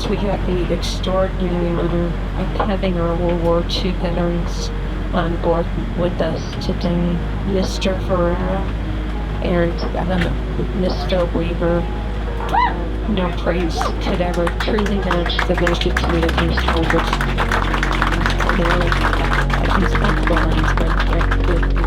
We have the extraordinary honor of having our World War II veterans on board with us today, Mr. Herrera and Mr. Weaver. No praise could ever truly match the mission community's focus. He's unbelievable with you.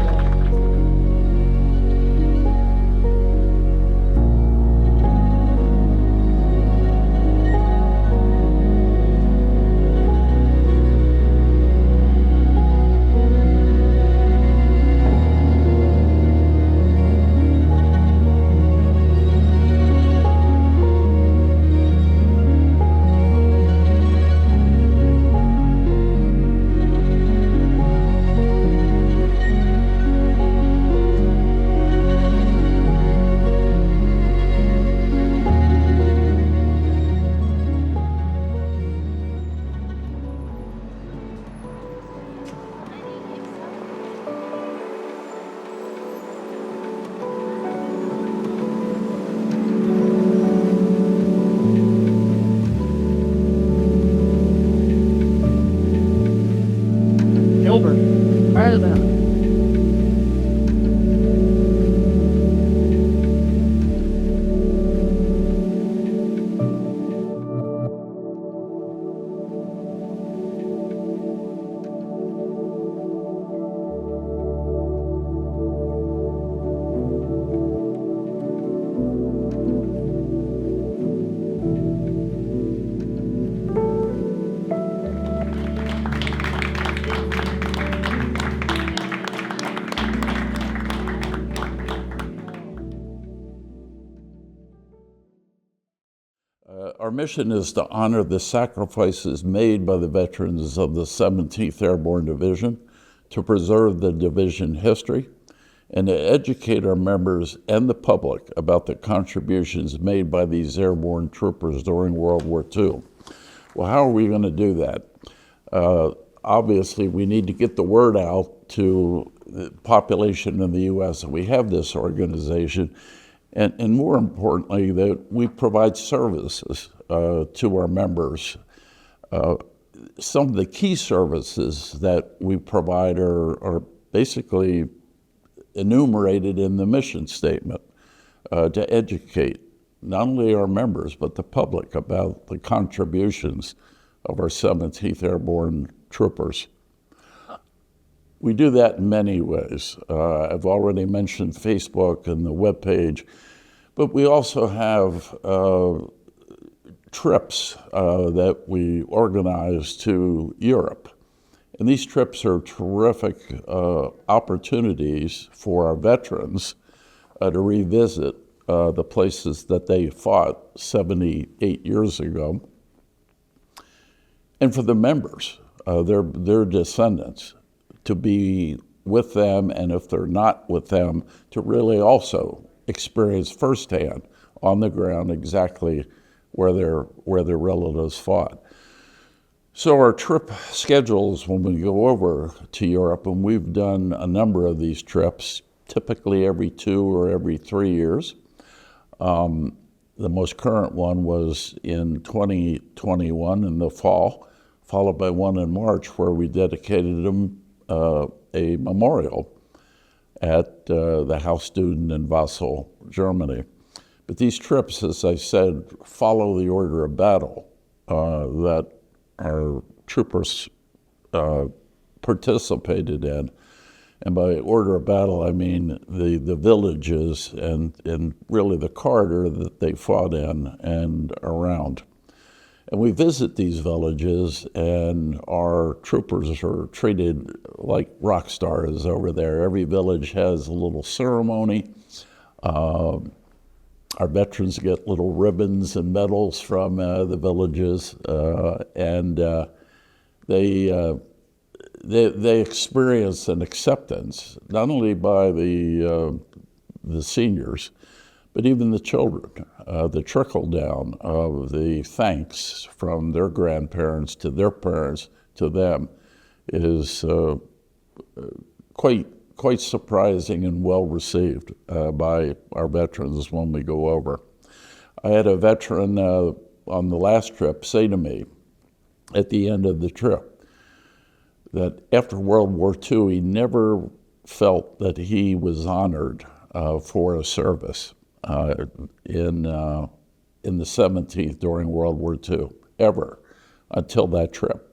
Gilbert. Right about. Our mission is to honor the sacrifices made by the veterans of the 17th Airborne Division, to preserve the division history, and to educate our members and the public about the contributions made by these airborne troopers during World War II. Well, how are we going to do that? Obviously, we need to get the word out to the population in the U.S. that we have this organization, and more importantly, that we provide services to our members. Some of the key services that we provide are basically enumerated in the mission statement to educate not only our members, but the public about the contributions of our 17th Airborne troopers. We do that in many ways. I've already mentioned Facebook and the webpage, but we also have trips that we organize to Europe. And these trips are terrific opportunities for our veterans to revisit the places that they fought 78 years ago. And for the members, their descendants, to be with them, and if they're not with them, to really also experience firsthand on the ground exactly where their relatives fought. So our trip schedules when we go over to Europe, and we've done a number of these trips, typically every 2 or every 3 years. The most current one was in 2021 in the fall, followed by one in March where we dedicated them a memorial at the House Student in Basel, Germany. But these trips, as I said, follow the order of battle that our troopers participated in. And by order of battle, I mean the villages and really the corridor that they fought in and around. And we visit these villages, and our troopers are treated like rock stars over there. Every village has a little ceremony. Our veterans get little ribbons and medals from the villages, and they experience an acceptance, not only by the seniors, but even the children. The trickle down of the thanks from their grandparents to their parents to them is quite surprising and well received by our veterans when we go over. I had a veteran on the last trip say to me at the end of the trip that after World War II, he never felt that he was honored for a service in the 17th during World War II, ever, until that trip.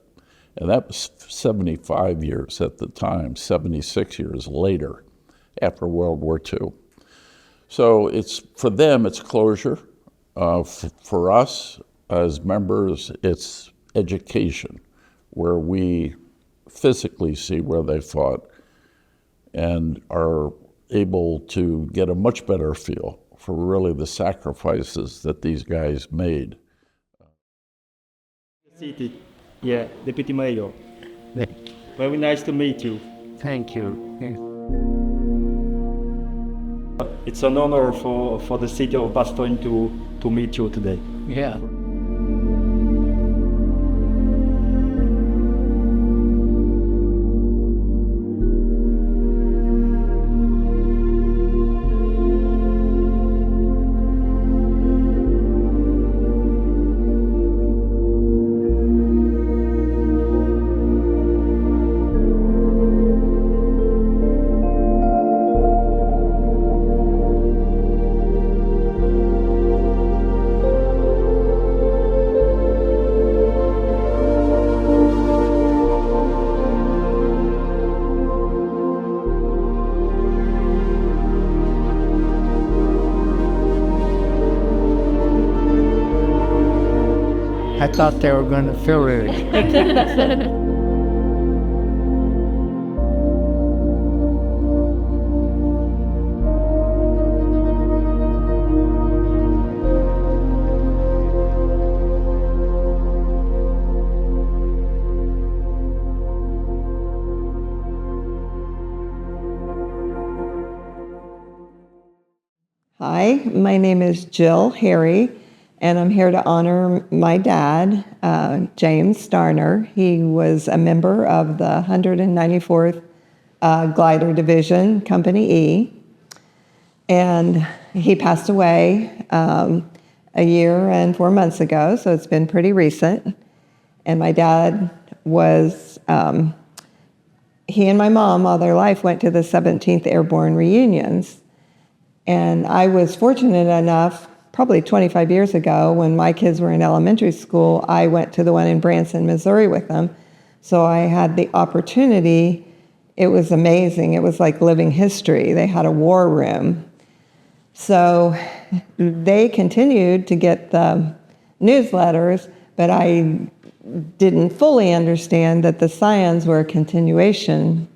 And that was 75 years at the time, 76 years later, after World War II. So for them, it's closure. For us, as members, it's education, where we physically see where they fought and are able to get a much better feel for really the sacrifices that these guys made. Seated. Yeah, Deputy Mayor. Very nice to meet you. Thank you. It's an honor for the city of Bastogne to meet you today. Yeah. I thought they were going to fill it. Hi, my name is Jill Harry, and I'm here to honor my dad, James Starner. He was a member of the 194th Glider Division, Company E, and he passed away a year and 4 months ago, so it's been pretty recent. And my dad was, he and my mom all their life went to the 17th Airborne reunions. And I was fortunate enough, probably 25 years ago, when my kids were in elementary school, I went to the one in Branson, Missouri with them. So I had the opportunity. It was amazing. It was like living history. They had a war room. So they continued to get the newsletters, but I didn't fully understand that the Scions were a continuation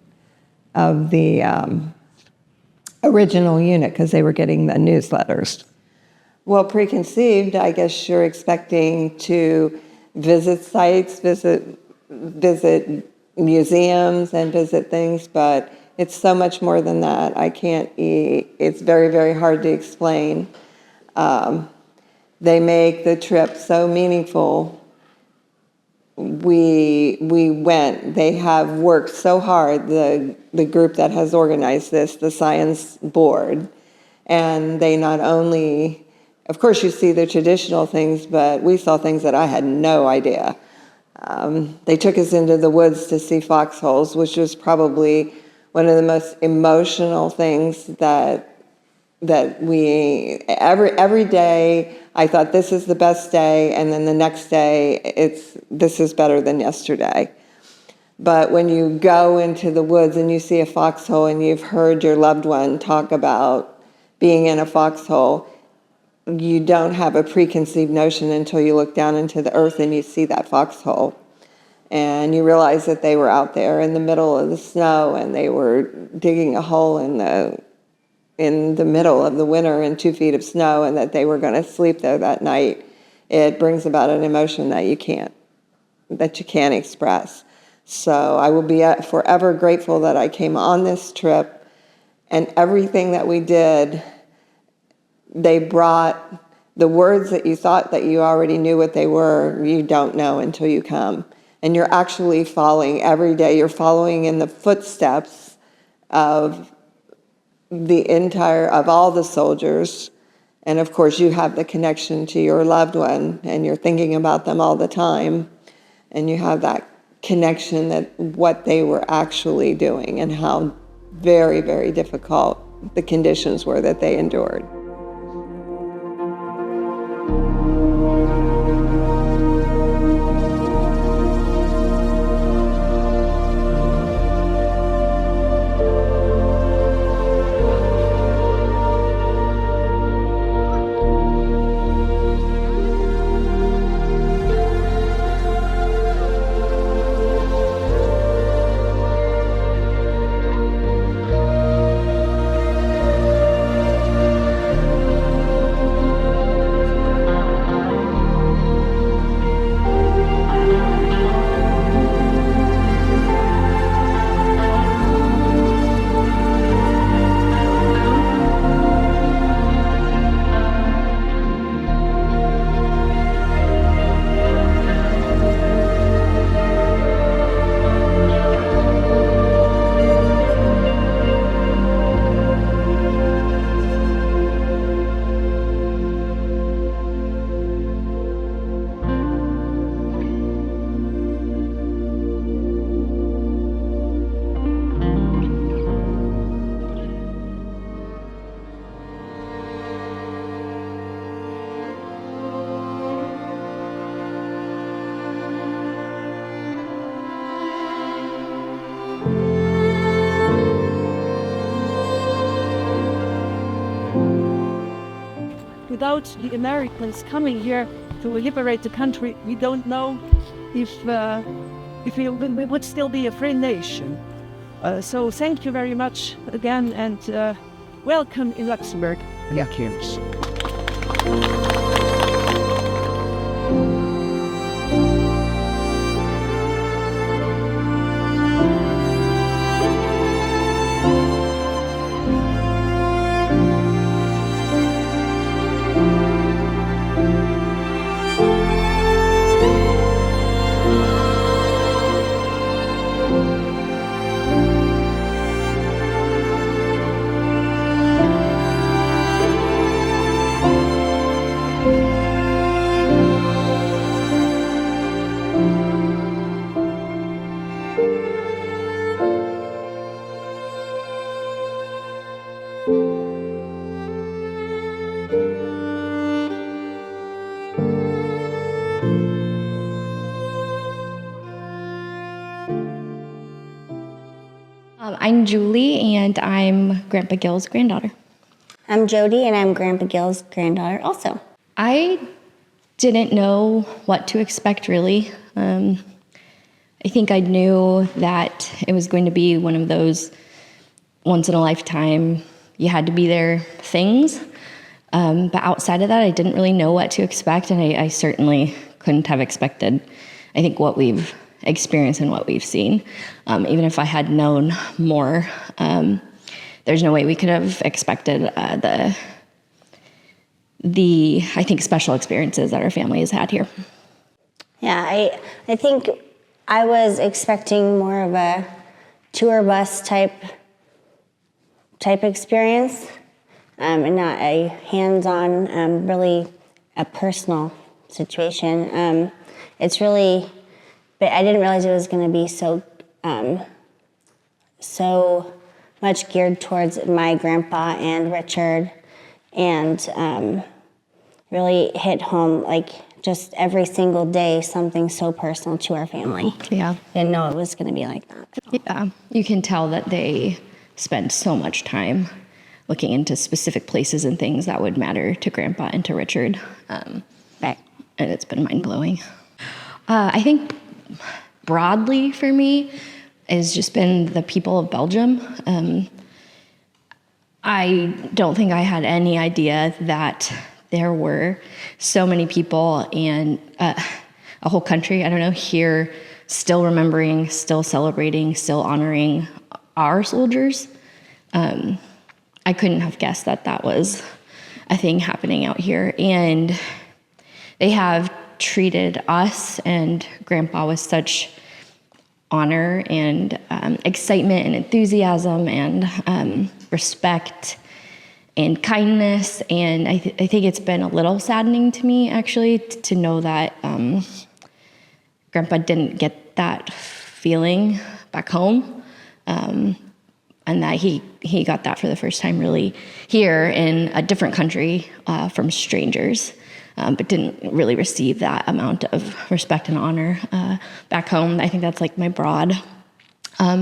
of the original unit because they were getting the newsletters. Well, preconceived, I guess you're expecting to visit sites, visit visit museums and visit things, but it's so much more than that. It's very, very hard to explain. They make the trip so meaningful. We went. They have worked so hard, the group that has organized this, the Scions board, and they not only, of course you see the traditional things, but we saw things that I had no idea. They took us into the woods to see foxholes, which was probably one of the most emotional things that we, every day I thought this is the best day, and then the next day this is better than yesterday. But when you go into the woods and you see a foxhole and you've heard your loved one talk about being in a foxhole, you don't have a preconceived notion until you look down into the earth and you see that foxhole. And you realize that they were out there in the middle of the snow and they were digging a hole in the middle of the winter in 2 feet of snow, and that they were going to sleep there that night. It brings about an emotion that you can't express. So I will be forever grateful that I came on this trip, and everything that we did, they brought the words that you thought that you already knew what they were, you don't know until you come. And you're actually following every day. You're following in the footsteps of all the soldiers. And of course, you have the connection to your loved one, and you're thinking about them all the time. And you have that connection that what they were actually doing and how very, very difficult the conditions were that they endured. Without the Americans coming here to liberate the country, we don't know if we would still be a free nation. So thank you very much again, and welcome in Luxembourg. Thank you. I'm Julie, and I'm Grandpa Gil's granddaughter. I'm Jody, and I'm Grandpa Gil's granddaughter also. I didn't know what to expect, really. I think I knew that it was going to be one of those once-in-a-lifetime, you had to be there things. But outside of that, I didn't really know what to expect, and I certainly couldn't have expected, I think, what we've experience and what we've seen. Even if I had known more, there's no way we could have expected the I think special experiences that our family has had here. Yeah, I think I was expecting more of a tour bus type experience, and not a hands-on, really a personal situation. It's really, but I didn't realize it was going to be so much geared towards my grandpa and Richard, and really hit home, like just every single day, something so personal to our family. Yeah. Didn't know it was going to be like that. Yeah, you can tell that they spend so much time looking into specific places and things that would matter to Grandpa and to Richard. Right. And it's been mind-blowing. I think broadly for me has just been the people of Belgium. I don't think I had any idea that there were so many people and a whole country, I don't know, here still remembering, still celebrating, still honoring our soldiers. I couldn't have guessed that that was a thing happening out here. And they have treated us and Grandpa with such honor and excitement and enthusiasm and respect and kindness. And I think it's been a little saddening to me, actually, to know that Grandpa didn't get that feeling back home. And that he got that for the first time really here in a different country from strangers, but didn't really receive that amount of respect and honor back home. I think that's like my broad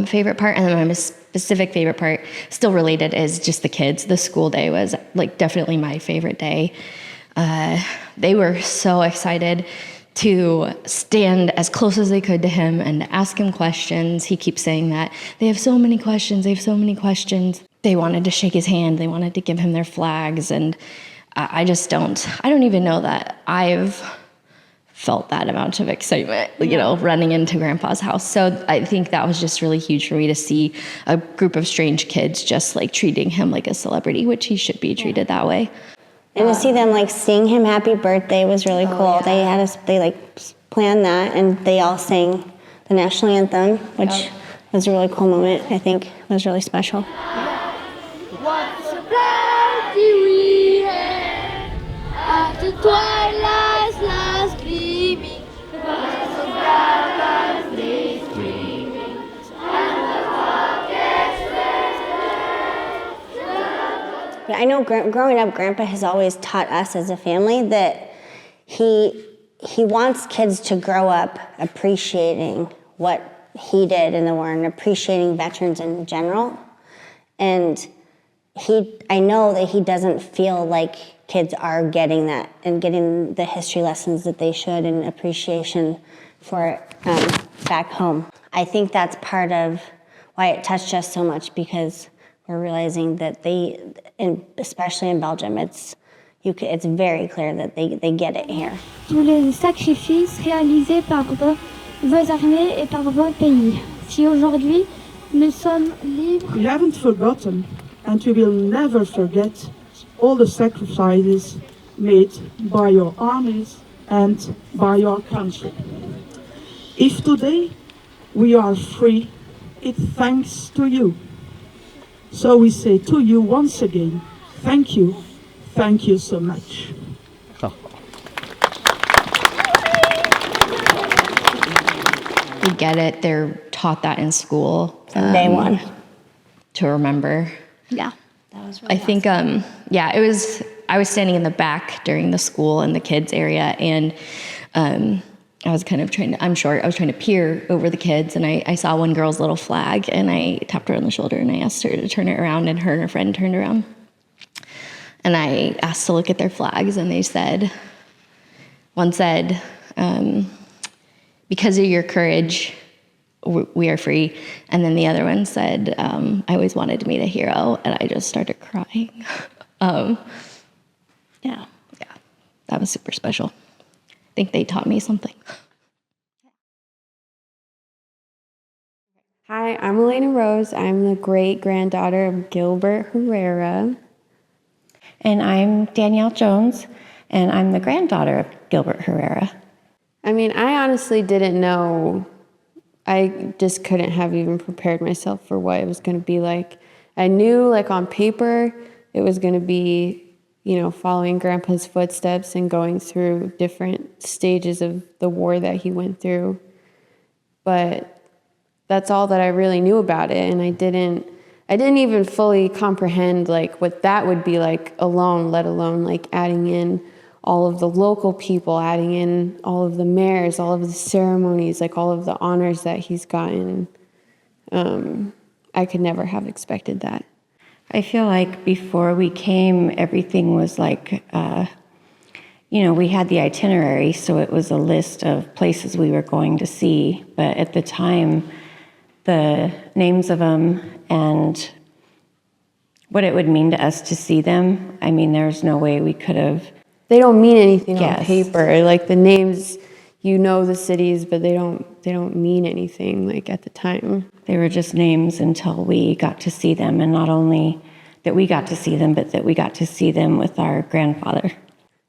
favorite part. And then my specific favorite part, still related, is just the kids. The school day was like definitely my favorite day. They were so excited to stand as close as they could to him and ask him questions. He keeps saying that they have so many questions. They wanted to shake his hand. They wanted to give him their flags. And I don't even know that I've felt that amount of excitement, running into Grandpa's house. So I think that was just really huge for me to see a group of strange kids just like treating him like a celebrity, which he should be treated that way. And to see them like sing him happy birthday was really cool. Yeah. They planned that, and they all sang the national anthem, which was a really cool moment. I think it was really special. What's a party we had after twilight's last gleaming, the voices of brown days dreaming, and the clock gets But I know growing up, Grandpa has always taught us as a family that he wants kids to grow up appreciating what he did in the war and appreciating veterans in general. And I know that he doesn't feel like kids are getting that and getting the history lessons that they should and appreciation for it back home. I think that's part of why it touched us so much, because we're realizing that especially in Belgium, it's very clear that they get it here. tous les sacrifices réalisés par vos armées et par vos pays. Si aujourd'hui nous sommes libres. We haven't forgotten, and we will never forget, all the sacrifices made by your armies and by your country. If today we are free, it's thanks to you. So we say to you once again, thank you so much. We get it. They're taught that in school. From day one. To remember. Yeah. That was really I think, I was standing in the back during the school and the kids area, and I was kind of I'm short, I was trying to peer over the kids, and I saw one girl's little flag, and I tapped her on the shoulder, and I asked her to turn it around, and her friend turned around. And I asked to look at their flags, and one said, because of your courage, we are free. And then the other one said, I always wanted to meet a hero, and I just started crying. Yeah, that was super special. I think they taught me something. Hi, I'm Elena Rose. I'm the great-granddaughter of Gilbert Herrera. And I'm Danielle Jones, and I'm the granddaughter of Gilbert Herrera. I mean, I honestly didn't know. I just couldn't have even prepared myself for what it was going to be like. I knew, like, on paper, it was going to be, you know, following Grandpa's footsteps and going through different stages of the war that he went through. But that's all that I really knew about it, and I didn't even fully comprehend like what that would be like alone, let alone like adding in all of the local people, adding in all of the mayors, all of the ceremonies, like all of the honors that he's gotten. I could never have expected that. I feel like before we came, everything was like, you know, we had the itinerary, so it was a list of places we were going to see, but at the time, the names of them and what it would mean to us to see them, I mean, there's no way we could have. They don't mean anything on paper. Like the names, you know the cities, but they don't mean anything like at the time. They were just names until we got to see them, and not only that we got to see them, but that we got to see them with our grandfather.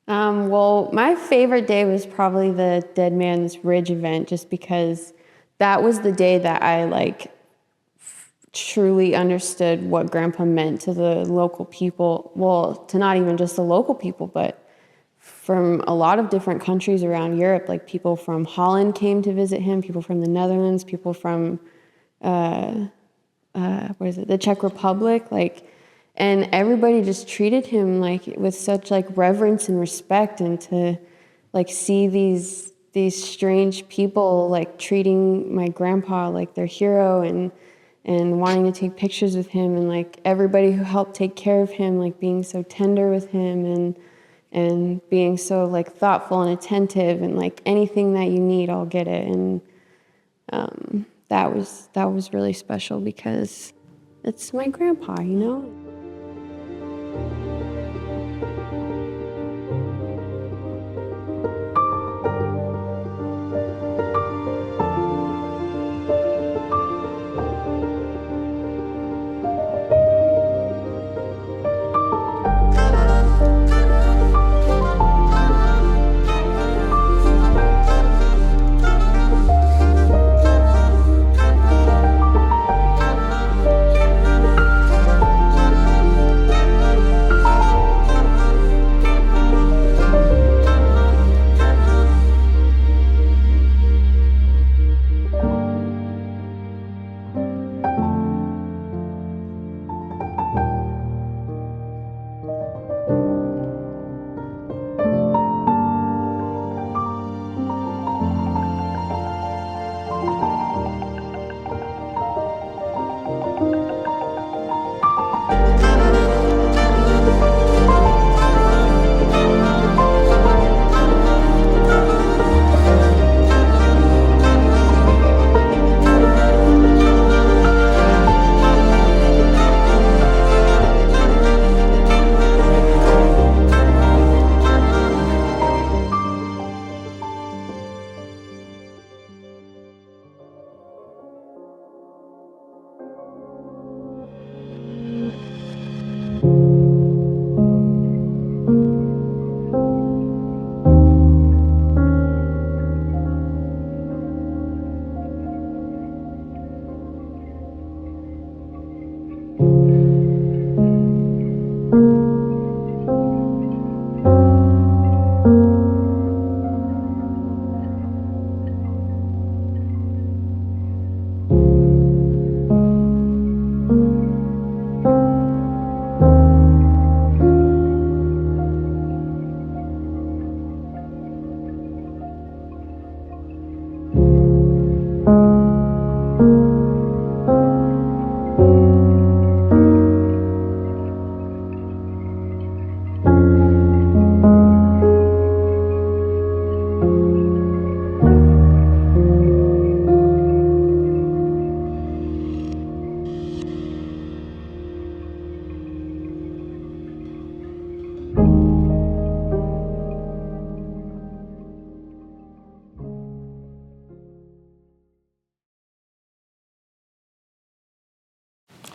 Well, my favorite day was probably the Dead Man's Ridge event, just because that was the day that I like truly understood what Grandpa meant to the local people. Well, to not even just the local people, but from a lot of different countries around Europe. Like people from Holland came to visit him, people from the Netherlands, people from the Czech Republic, like, and everybody just treated him like with such like reverence and respect, and to like see these strange people like treating my grandpa like their hero, and wanting to take pictures with him, and like everybody who helped take care of him like being so tender with him, and being so like thoughtful and attentive, and like anything that you need, I'll get it. And that was really special because it's my grandpa, you know?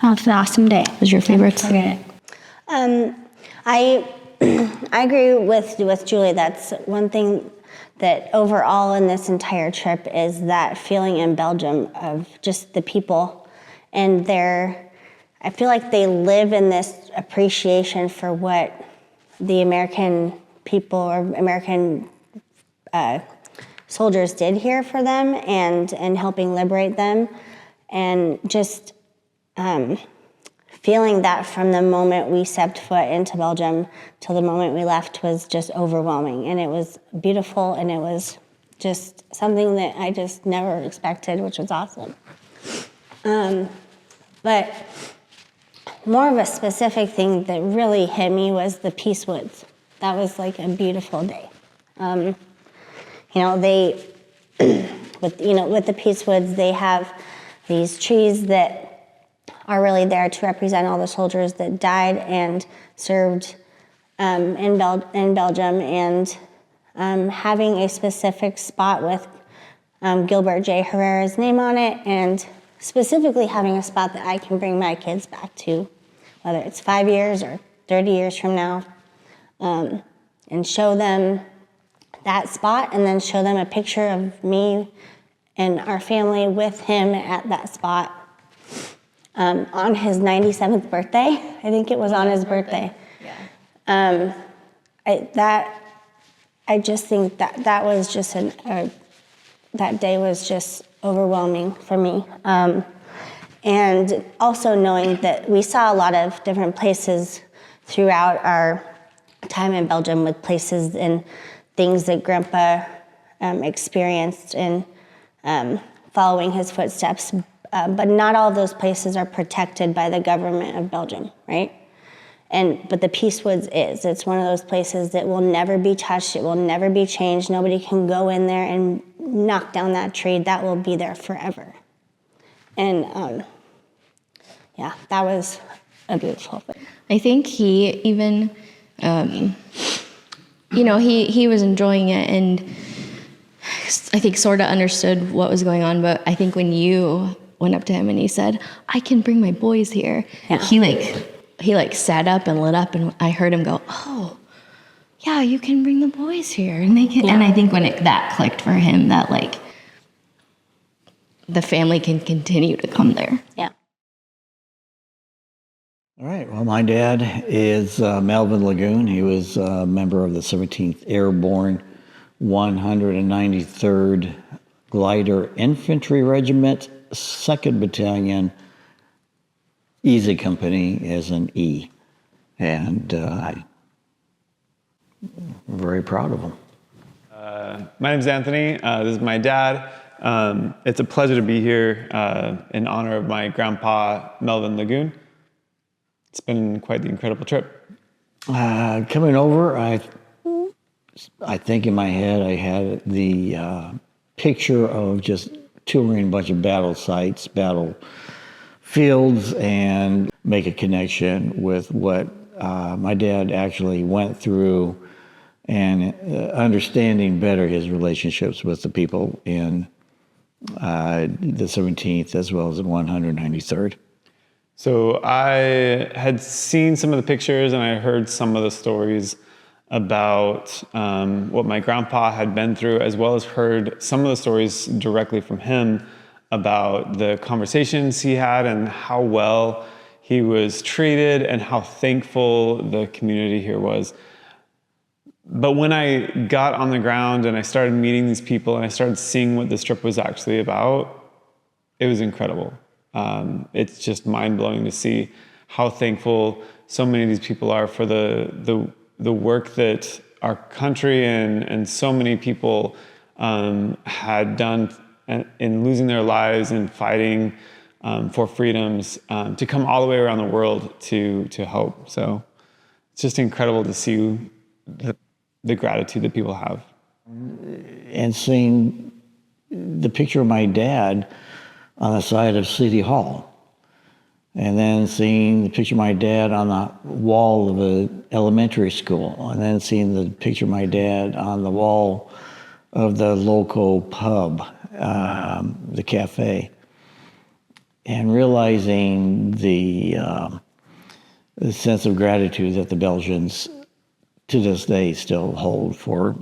Oh, it's an awesome day. What was your favorite? Forget it. I agree with Julie. That's one thing that overall in this entire trip is that feeling in Belgium of just the people and I feel like they live in this appreciation for what the American people or American soldiers did here for them and helping liberate them, and just feeling that from the moment we stepped foot into Belgium till the moment we left was just overwhelming, and it was beautiful, and it was just something that I just never expected, which was awesome. But more of a specific thing that really hit me was the Peace Woods. That was like a beautiful day. They, with the Peace Woods, they have these trees that are really there to represent all the soldiers that died and served in Belgium, and having a specific spot with Gilbert J. Herrera's name on it, and specifically having a spot that I can bring my kids back to, whether it's 5 years or 30 years from now, and show them that spot, and then show them a picture of me and our family with him at that spot. On his 97th birthday. I think it was on his birthday. Yeah. I just think that was just that day was just overwhelming for me. And also knowing that we saw a lot of different places throughout our time in Belgium, with places and things that Grandpa experienced in following his footsteps. But not all of those places are protected by the government of Belgium, right? But the Peace Woods is. It's one of those places that will never be touched. It will never be changed. Nobody can go in there and knock down that tree. That will be there forever. And that was a beautiful thing. I think he even, he was enjoying it, and I think sort of understood what was going on. But I think when you went up to him and he said, "I can bring my boys here," he sat up and lit up, and I heard him go, "Oh, yeah, you can bring the boys here," and they can. Yeah. And I think when that clicked for him, that the family can continue to come there. Yeah. All right. Well, my dad is Melvin Lagoon. He was a member of the 17th Airborne, 193rd Glider Infantry Regiment, 2nd Battalion, Easy Company as an E. And I'm very proud of him. My name's Anthony. This is my dad. It's a pleasure to be here in honor of my grandpa, Melvin Lagoon. It's been quite the incredible trip. Coming over, I think in my head I had the picture of just touring a bunch of battle sites, battle fields, and make a connection with what my dad actually went through, and understanding better his relationships with the people in the 17th as well as the 193rd. So I had seen some of the pictures and I heard some of the stories about what my grandpa had been through, as well as heard some of the stories directly from him about the conversations he had and how well he was treated and how thankful the community here was. But when I got on the ground and I started meeting these people and I started seeing what this trip was actually about, it was incredible. It's just mind-blowing to see how thankful so many of these people are for the work that our country and so many people had done in losing their lives and fighting for freedoms, to come all the way around the world to help. So it's just incredible to see the gratitude that people have. And seeing the picture of my dad on the side of City Hall, and then seeing the picture of my dad on the wall of an elementary school, and then seeing the picture of my dad on the wall of the local pub, the cafe. and realizing the sense of gratitude that the Belgians to this day still hold for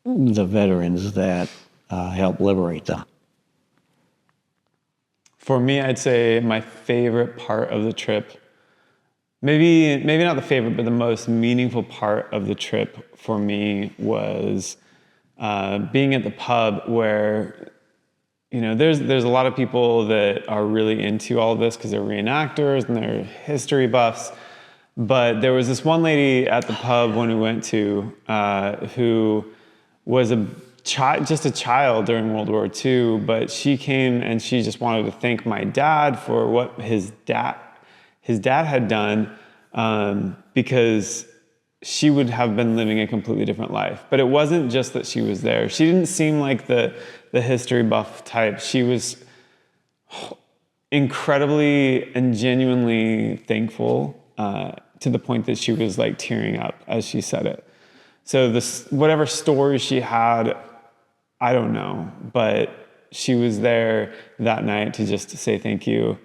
the veterans that helped liberate them. For me, I'd say my favorite part of the trip, maybe not the favorite, but the most meaningful part of the trip for me was being at the pub where, you know, there's a lot of people that are really into all of this because they're reenactors and they're history buffs. But there was this one lady at the pub when we went to who was just a child during World War II, but she came and she just wanted to thank my dad for what his dad had done, because she would have been living a completely different life. But it wasn't just that she was there. She didn't seem like the history buff type. She was incredibly and genuinely thankful, to the point that she was like tearing up as she said it. So whatever story she had, I don't know, but she was there that night to just say thank you.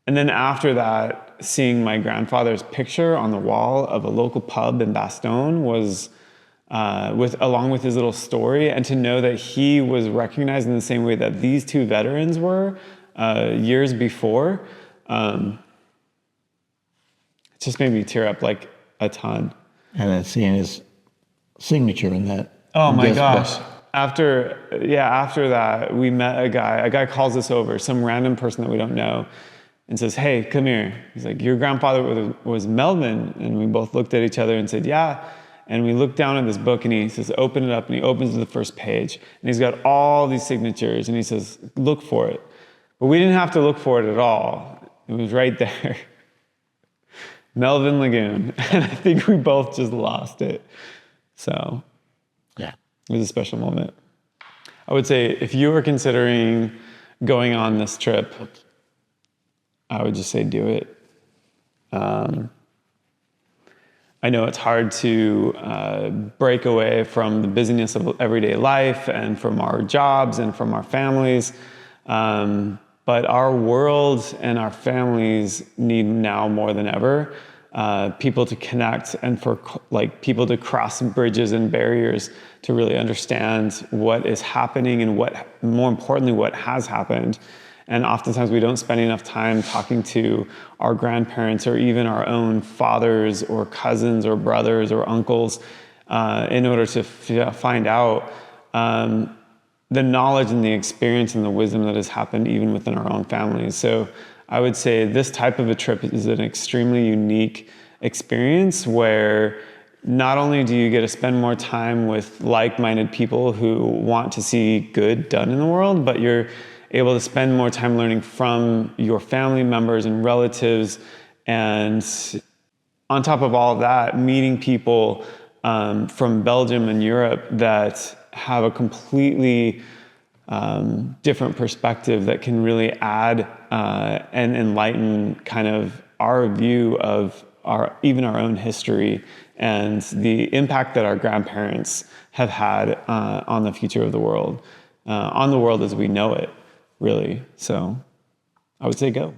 And then after that, seeing my grandfather's picture on the wall of a local pub in Bastogne was, along with his little story, and to know that he was recognized in the same way that these two veterans were years before, it just made me tear up like a ton. And then seeing his signature in that. Oh my gosh. After that, we met a guy calls us over, some random person that we don't know, and says, "Hey, come here." He's like, "Your grandfather was Melvin?" And we both looked at each other and said, "Yeah." And we looked down at this book and he says, "Open it up." And he opens the first page and he's got all these signatures and he says, "Look for it." But we didn't have to look for it at all. It was right there. Melvin Lagoon. And I think we both just lost it. So yeah, it was a special moment. I would say if you were considering going on this trip, I would just say do it. I know it's hard to break away from the busyness of everyday life and from our jobs and from our families. But our world and our families need now more than ever people to connect and for people to cross bridges and barriers to really understand what is happening and more importantly, what has happened. And oftentimes we don't spend enough time talking to our grandparents or even our own fathers or cousins or brothers or uncles in order to find out the knowledge and the experience and the wisdom that has happened even within our own families. So I would say this type of a trip is an extremely unique experience where not only do you get to spend more time with like-minded people who want to see good done in the world, but you're able to spend more time learning from your family members and relatives. And on top of all of that, meeting people from Belgium and Europe that have a completely different perspective that can really add and enlighten kind of our view of even our own history and the impact that our grandparents have had on the future of the world, on the world as we know it, really. So I would say go.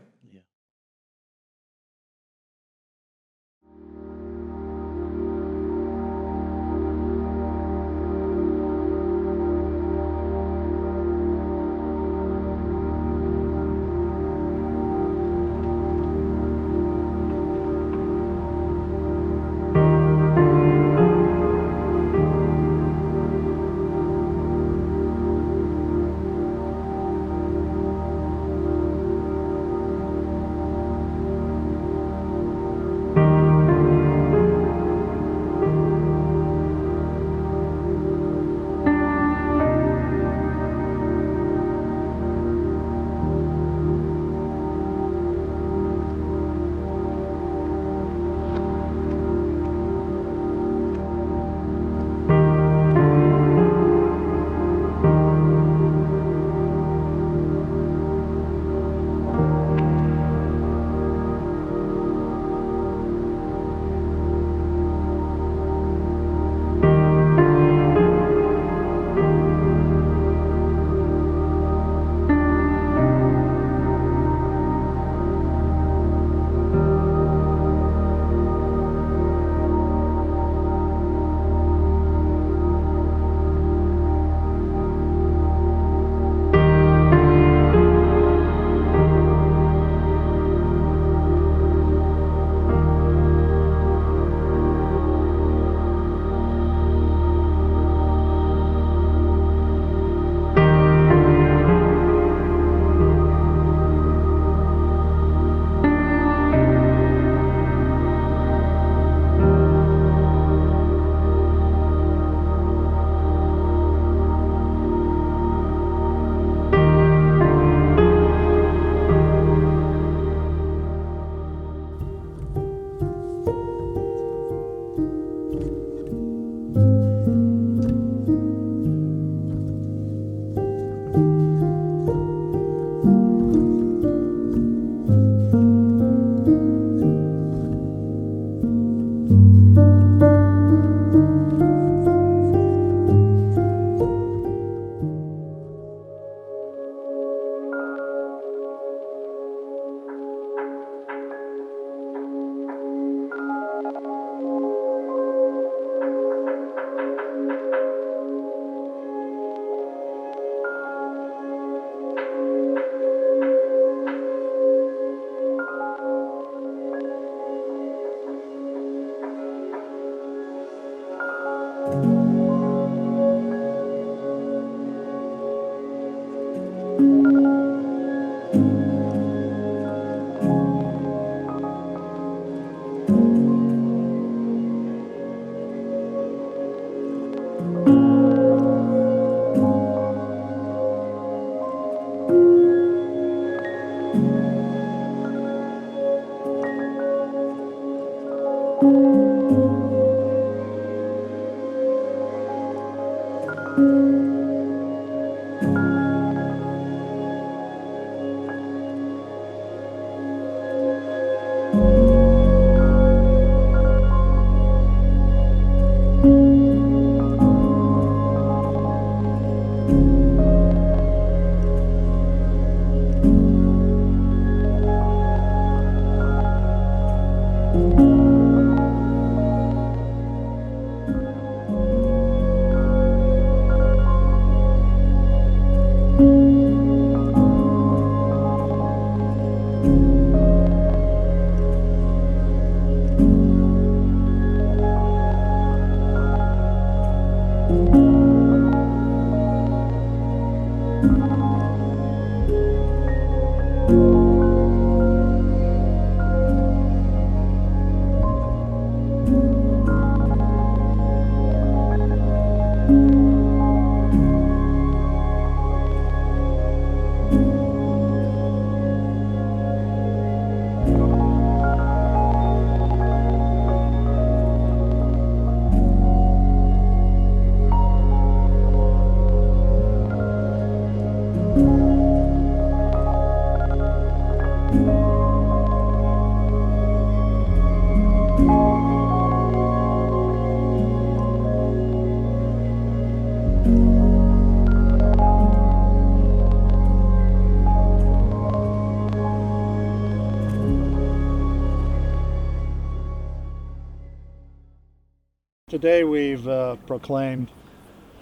Today we've proclaimed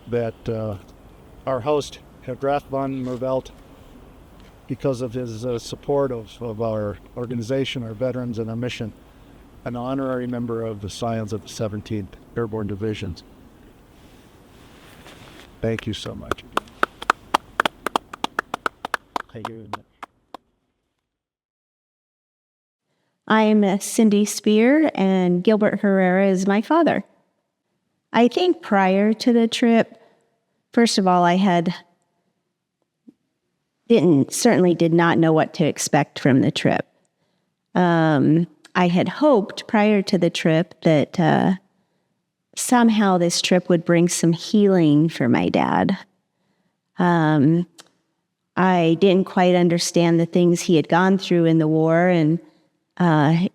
that our host, Herrera von Mervelt, because of his support of our organization, our veterans, and our mission, an honorary member of the Scions of the 17th Airborne Division. Thank you so much. Thank you. I'm Cindy Spear, and Gilbert Herrera is my father. I think prior to the trip, first of all, certainly did not know what to expect from the trip. I had hoped prior to the trip that somehow this trip would bring some healing for my dad. I didn't quite understand the things he had gone through in the war, but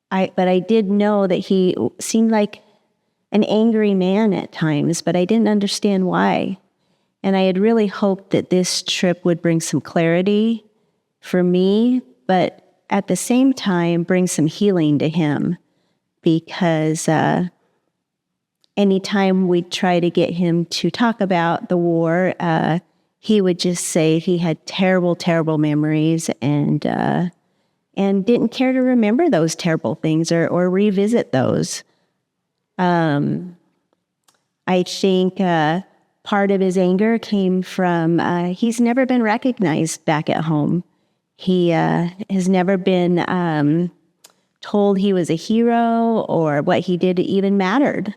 I did know that he seemed like an angry man at times, but I didn't understand why. And I had really hoped that this trip would bring some clarity for me, but at the same time, bring some healing to him, because anytime we'd try to get him to talk about the war, he would just say he had terrible, terrible memories and didn't care to remember those terrible things or revisit those. I think part of his anger came from he's never been recognized back at home. He has never been told he was a hero or what he did even mattered.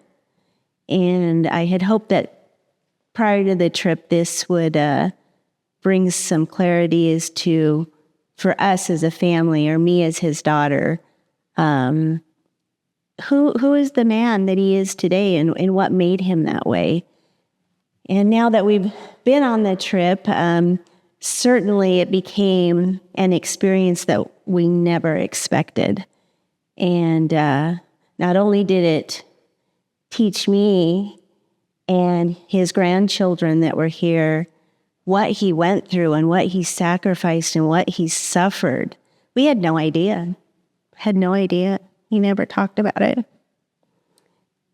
And I had hoped that prior to the trip, this would bring some clarity as to, for us as a family, or me as his daughter, who is the man that he is today, and what made him that way. And now that we've been on the trip, certainly it became an experience that we never expected. And not only did it teach me and his grandchildren that were here what he went through and what he sacrificed and what he suffered. We had no idea. He never talked about it.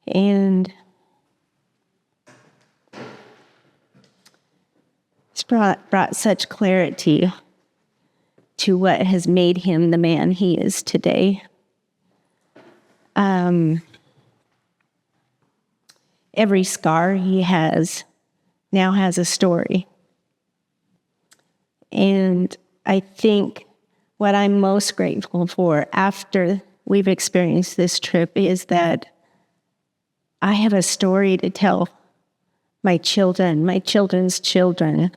And it's brought such clarity to what has made him the man he is today. Every scar he has now has a story. And I think what I'm most grateful for after we've experienced this trip is that I have a story to tell my children, my children's children,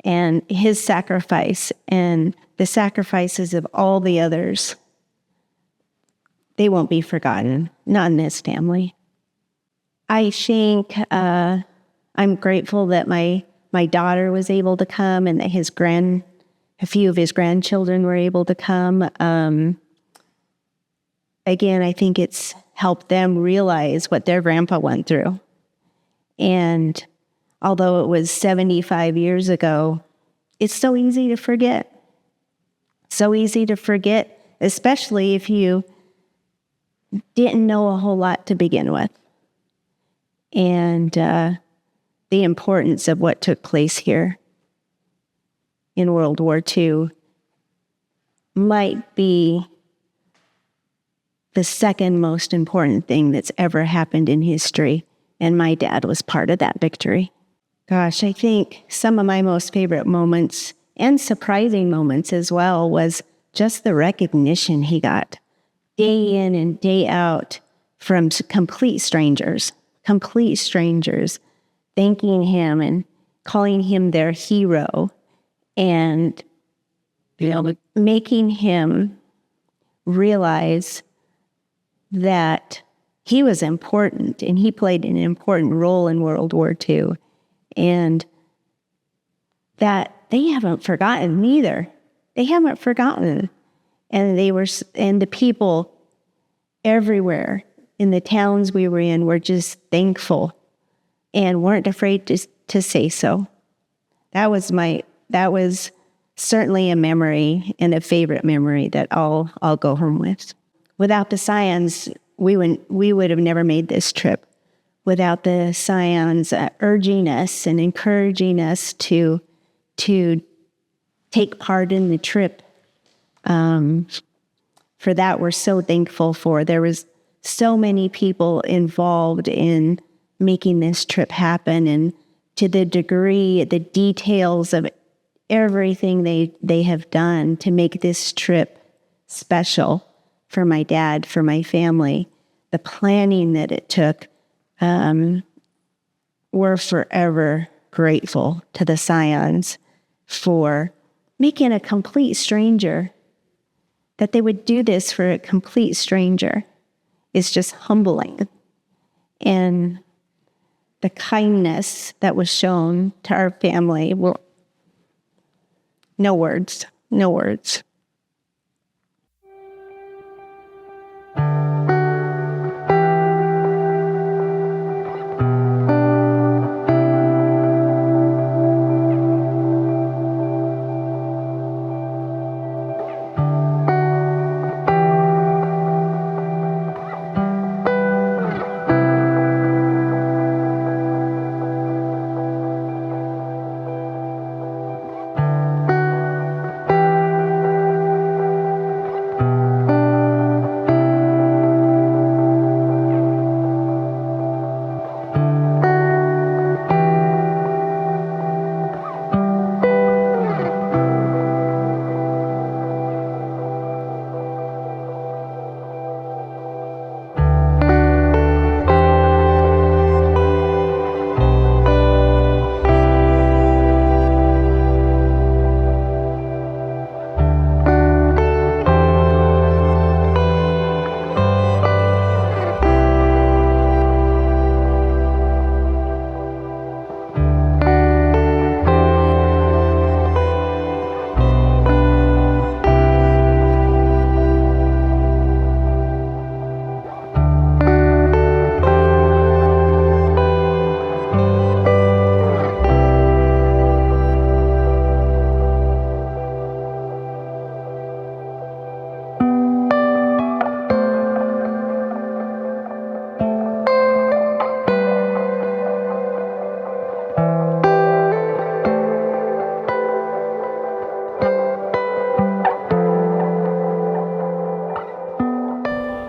and his sacrifice and the sacrifices of all the others. They won't be forgotten, not in this family. I think I'm grateful that my daughter was able to come and that a few of his grandchildren were able to come. again, I think it's helped them realize what their grandpa went through. And although it was 75 years ago, it's so easy to forget. So easy to forget, especially if you didn't know a whole lot to begin with. And the importance of what took place here in World War II might be the second most important thing that's ever happened in history. And my dad was part of that victory. Gosh, I think some of my most favorite moments and surprising moments as well was just the recognition he got day in and day out from complete strangers, thanking him and calling him their hero and making him realize that he was important and he played an important role in World War II, and that they haven't forgotten either. They haven't forgotten. And the people everywhere in the towns we were in were just thankful and weren't afraid to say so. That was certainly a memory and a favorite memory that I'll go home with. Without the Scions, we would have never made this trip. Without the Scions urging us and encouraging us to take part in the trip. For that, we're so thankful for. There was so many people involved in making this trip happen, and to the degree, the details of everything they have done to make this trip special for my dad, for my family, the planning that it took. We're forever grateful to the Scions for making a complete stranger. That they would do this for a complete stranger is just humbling. And the kindness that was shown to our family, no words.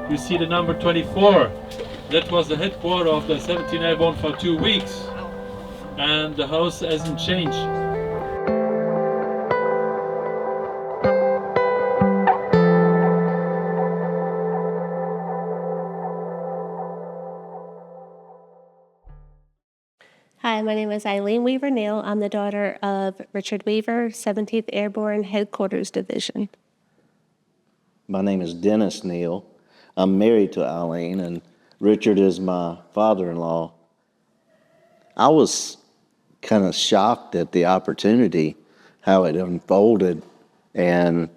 You see the number 24. That was the headquarters of the 17th Airborne for 2 weeks. And the house hasn't changed. Hi, my name is Eileen Weaver-Neal. I'm the daughter of Richard Weaver, 17th Airborne Headquarters Division. My name is Dennis Neal. I'm married to Eileen, and Richard is my father-in-law. I was kind of shocked at the opportunity, how it unfolded, and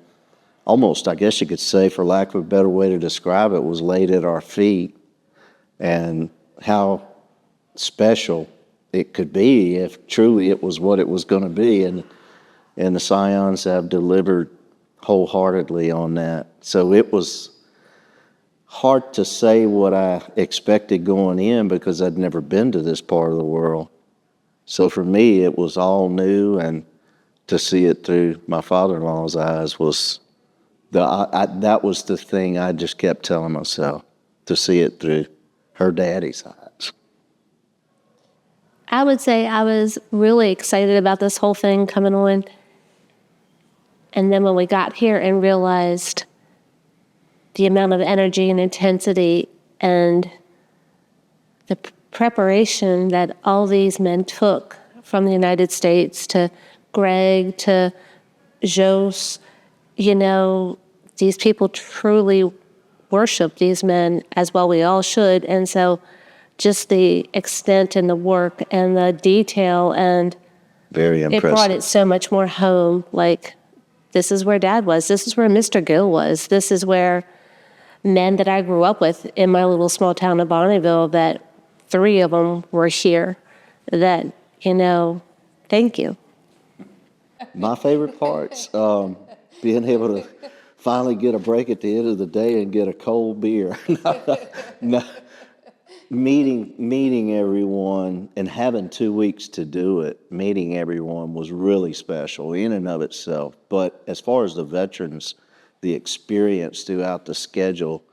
almost, I guess you could say, for lack of a better way to describe it, was laid at our feet, and how special it could be if truly it was what it was going to be. And the Scions have delivered wholeheartedly on that. So it was hard to say what I expected going in because I'd never been to this part of the world. So for me, it was all new, and to see it through my father-in-law's eyes was that was the thing I just kept telling myself, to see it through her daddy's eyes. I would say I was really excited about this whole thing coming on. And then when we got here and realized the amount of energy and intensity and the preparation that all these men took from the United States, to Greg, to Jos, you know, these people truly worship these men, as well we all should. And so just the extent and the work and the detail, and very impressive. It brought it so much more home. Like, this is where Dad was. This is where Mr. Gill was. This is where men that I grew up with in my little small town of Bonneville, that 3 of them were here, that, you know, thank you. My favorite parts, being able to finally get a break at the end of the day and get a cold beer. Meeting everyone and having 2 weeks to do it, meeting everyone was really special in and of itself. But as far as the veterans, the experience throughout the schedule,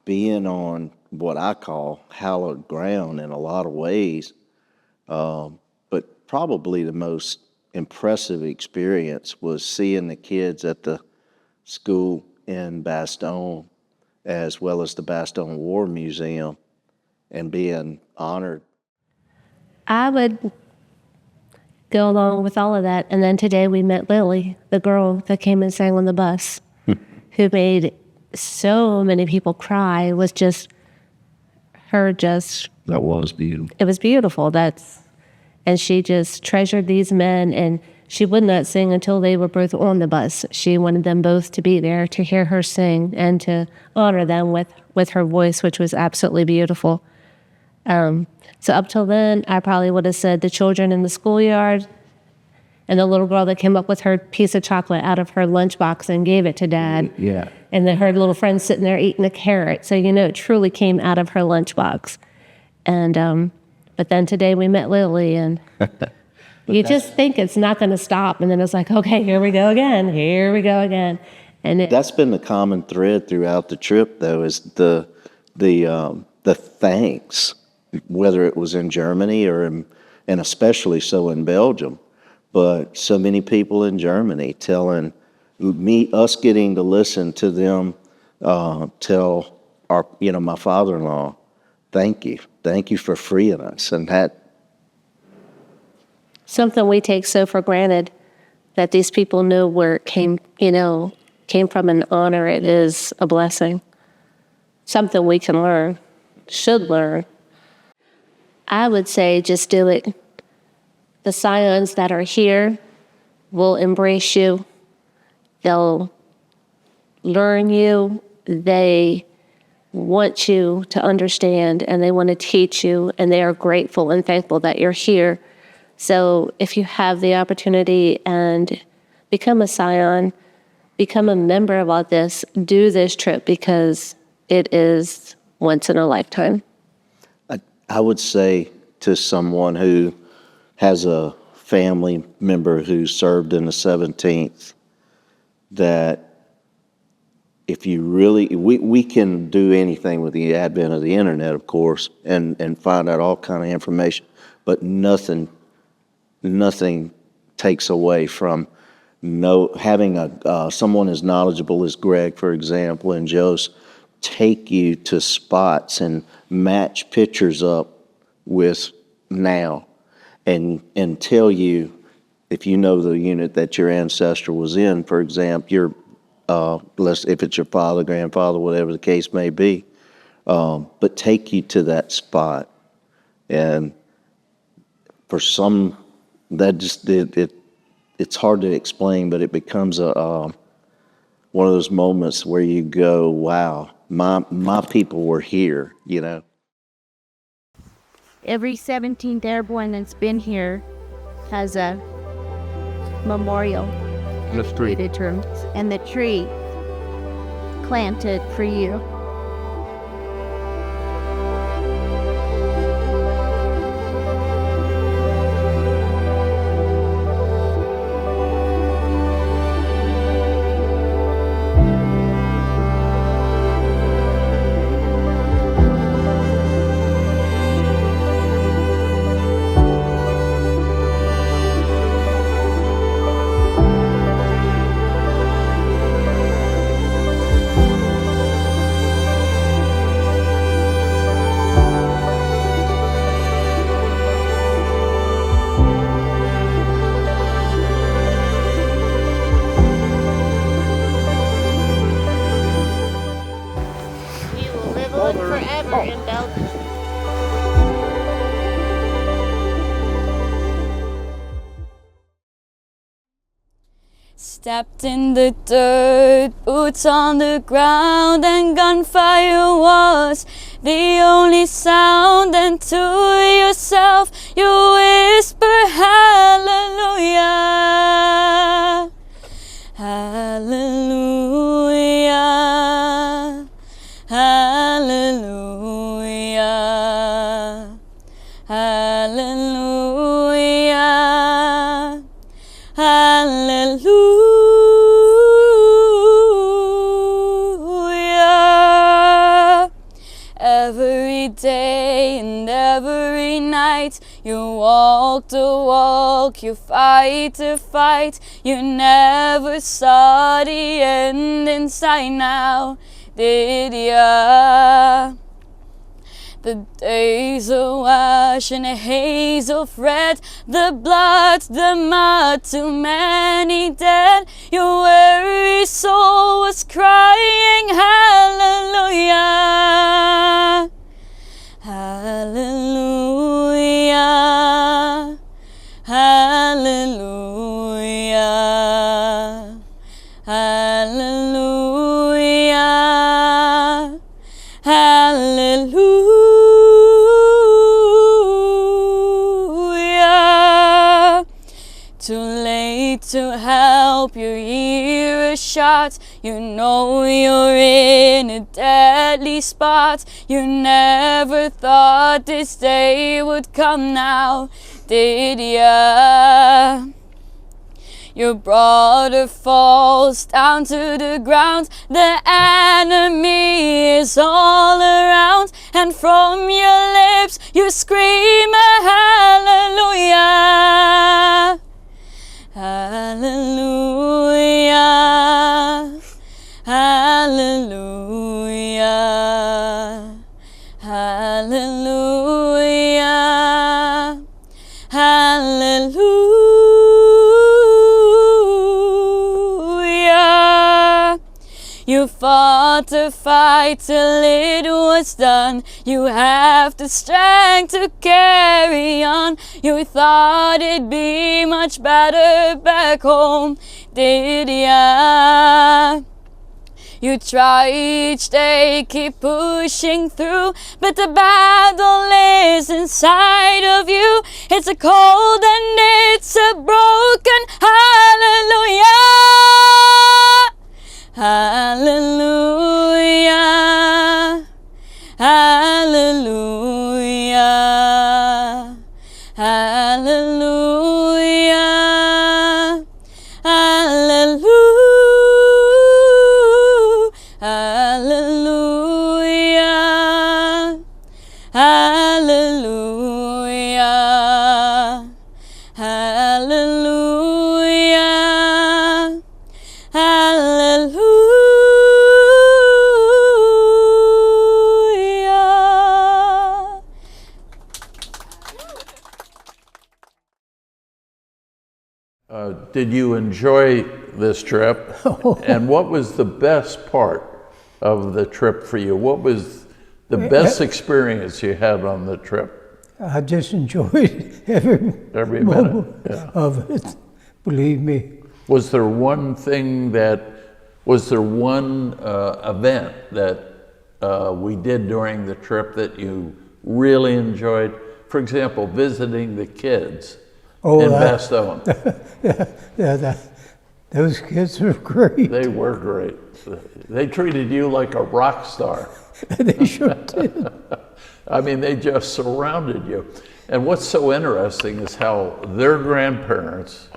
being on what I call hallowed ground in a lot of ways, but probably the most impressive experience was seeing the kids at the school in Bastogne, as well as the Bastogne War Museum, and being honored. I would go along with all of that. And then today we met Lily, the girl that came and sang on the bus, who made so many people cry. It was just her That was beautiful. It was beautiful. And she just treasured these men, and she would not sing until they were both on the bus. She wanted them both to be there to hear her sing and to honor them with her voice, which was absolutely beautiful. So up till then, I probably would have said the children in the schoolyard and the little girl that came up with her piece of chocolate out of her lunchbox and gave it to Dad. Yeah. And then her little friend sitting there eating a carrot. So, you know, it truly came out of her lunchbox. And, but then today we met Lily, and you just think it's not going to stop. And then it's like, okay, here we go again. And that's been the common thread throughout the trip, though, is the thanks, whether it was in Germany or and especially so in Belgium, but so many people in Germany telling us getting to listen to them tell my father-in-law, thank you for freeing us. And that, something we take so for granted, that these people know where it came from, and honor it is a blessing. Something we can learn, should learn. I would say just do it. The Scions that are here will embrace you. They'll learn you. They want you to understand, and they want to teach you, and they are grateful and thankful that you're here. So if you have the opportunity and become a Scion, become a member of all this, do this trip, because it is once in a lifetime. I would say to someone who has a family member who served in the 17th, that if you really, we can do anything with the advent of the internet, of course, and find out all kind of information, but nothing takes away from having someone as knowledgeable as Greg, for example, and Jos, take you to spots and match pictures up with now, and tell you, if you know the unit that your ancestor was in, for example, if it's your father, grandfather, whatever the case may be, but take you to that spot. And for some, that just it's hard to explain, but it becomes one of those moments where you go, wow, my people were here, you know. Every 17th Airborne that's been here has a memorial dedicated to him, and the tree planted for you. Stepped in the dirt, boots on the ground, and gunfire was the only sound. And to yourself you whisper, hallelujah, hallelujah, hallelujah, hallelujah, hallelujah. Every day and every night you walk the walk, you fight the fight, you never saw the end in sight now, did ya? The days of ash and a haze of red, the blood, the mud, too many dead. Your weary soul was crying, hallelujah, hallelujah, hallelujah, hallelujah, hallelujah. Too late to help, you hear a shot, you know you're in a deadly spot. You never thought this day would come now, did ya? Your brother falls down to the ground, the enemy is all around, and from your lips you scream a hallelujah, hallelujah, hallelujah, hallelujah, hallelujah. You fought the fight till it was done. You have the strength to carry on. You thought it'd be much better back home, did ya? You try each day, keep pushing through, but the battle is inside of you. It's a cold and it's a broken hallelujah, hallelujah, hallelujah, hallelujah, hallelujah, hallelujah, hallelujah, hallelujah, hallelujah. Did you enjoy this trip? And what was the best part of the trip for you? What was the best experience you had on the trip? I just enjoyed every minute of it, believe me. Was there one thing that Was there one event that we did during the trip that you really enjoyed? For example, visiting the kids in Bastogne. Those kids were great. They were great. They treated you like a rock star. They sure did. I mean, they just surrounded you. And what's so interesting is how their grandparents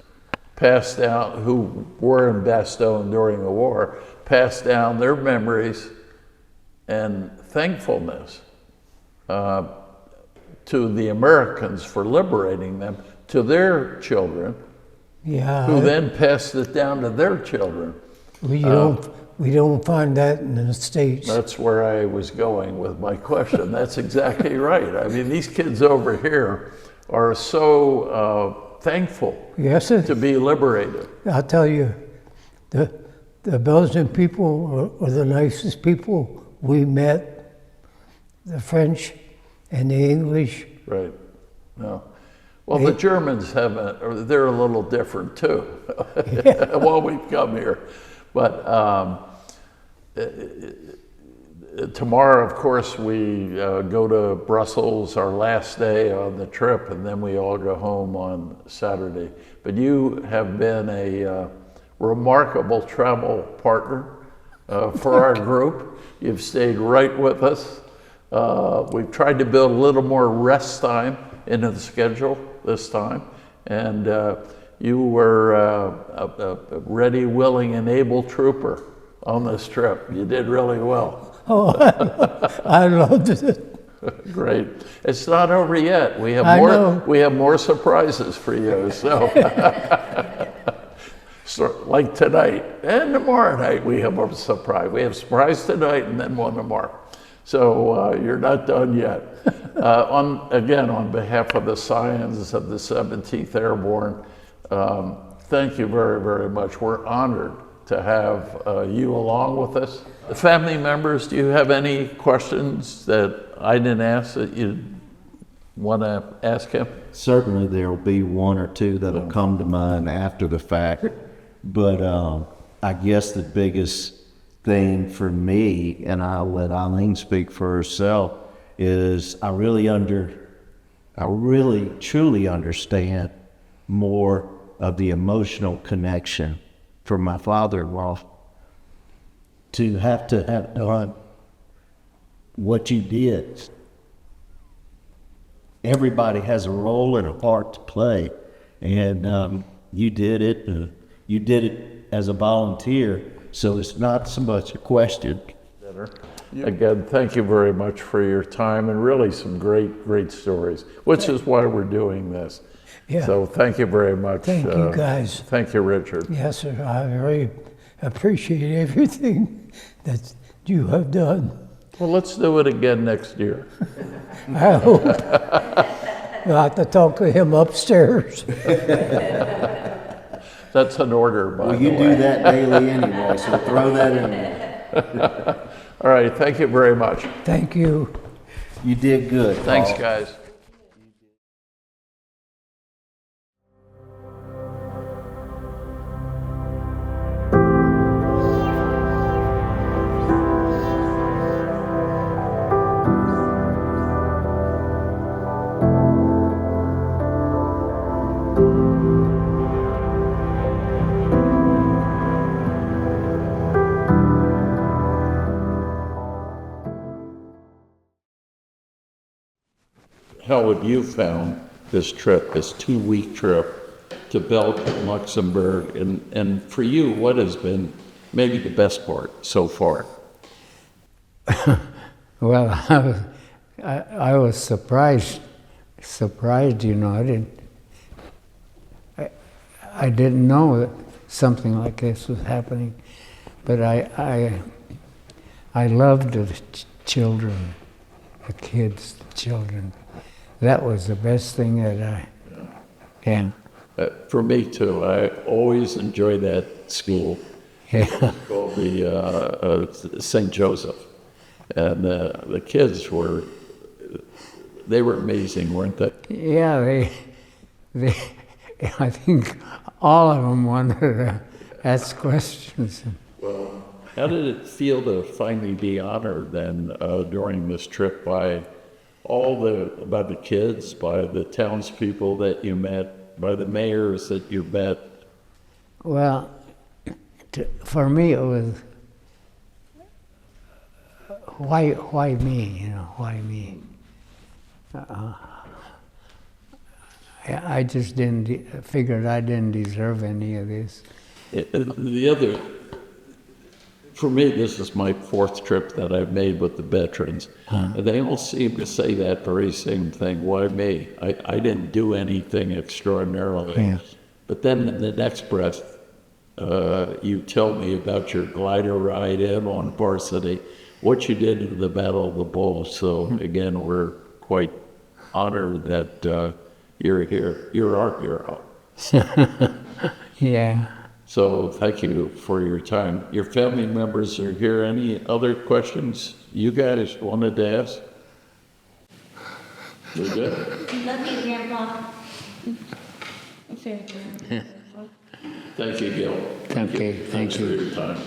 passed down, who were in Bastogne during the war, passed down their memories and thankfulness to the Americans for liberating them, to their children, who then passed it down to their children. We don't find that in the States. That's where I was going with my question. That's exactly right. I mean, these kids over here are so thankful to be liberated. I'll tell you, the Belgian people are the nicest people we met, the French and the English. Right. No. Well, the Germans they're a little different too, while we've come here. But tomorrow, of course, we go to Brussels, our last day on the trip, and then we all go home on Saturday. But you have been a remarkable travel partner for our group. You've stayed right with us. We've tried to build a little more rest time into the schedule this time, and you were a ready, willing, and able trooper on this trip. You did really well. Oh, I loved it. Great. It's not over yet. We have more surprises for you. So, like tonight and tomorrow night, we have a surprise. We have a surprise tonight and then one tomorrow. So you're not done yet. On behalf of the Scions of the 17th Airborne, thank you very, very much. We're honored to have you along with us. Family members, do you have any questions that I didn't ask that you want to ask him? Certainly there will be one or two that will come to mind after the fact, but I guess the biggest thing for me, and I'll let Eileen speak for herself, is I really truly understand more of the emotional connection for my father-in-law to have done what you did. Everybody has a role and a part to play, and you did it. You did it as a volunteer, so it's not so much a question. Again, thank you very much for your time and really some great, great stories, which is why we're doing this. Yeah. So thank you very much. Thank you, guys. Thank you, Richard. Yes, sir. I very appreciate everything that you have done. Well, let's do it again next year. I hope. You'll have to talk to him upstairs. That's an order, by the way. Well, you do that daily anyway, so throw that in there. All right, thank you very much. Thank you. You did good. Thanks, Paul. guys. How have you found this trip, this 2-week trip to Belgium, Luxembourg, and for you, what has been maybe the best part so far? Well, I was surprised, you know. I didn't know that something like this was happening, but I loved the children, the kids, the children. That was the best thing that I can. For me too. I always enjoy that school. Yeah. Called the St. Joseph, and the kids were amazing, weren't they? Yeah, I think all of them wanted to ask questions. Well, how did it feel to finally be honored then during this trip by by the kids, by the townspeople that you met, by the mayors that you met? Well, for me it was, why me? You know, why me? I just figured I didn't deserve any of this. For me, this is my 4th trip that I've made with the veterans. They all seem to say that very same thing. Why me? I didn't do anything extraordinarily. Yeah. But then in the next breath, you tell me about your glider ride in on varsity, what you did in the Battle of the Bulge. So again, we're quite honored that you're here. You're our hero. Yeah. So thank you for your time. Your family members are here. Any other questions you guys wanted to ask? We're good? Love you, Grandpa. Thank you, Gil. Okay, thank Thanks you. for your time.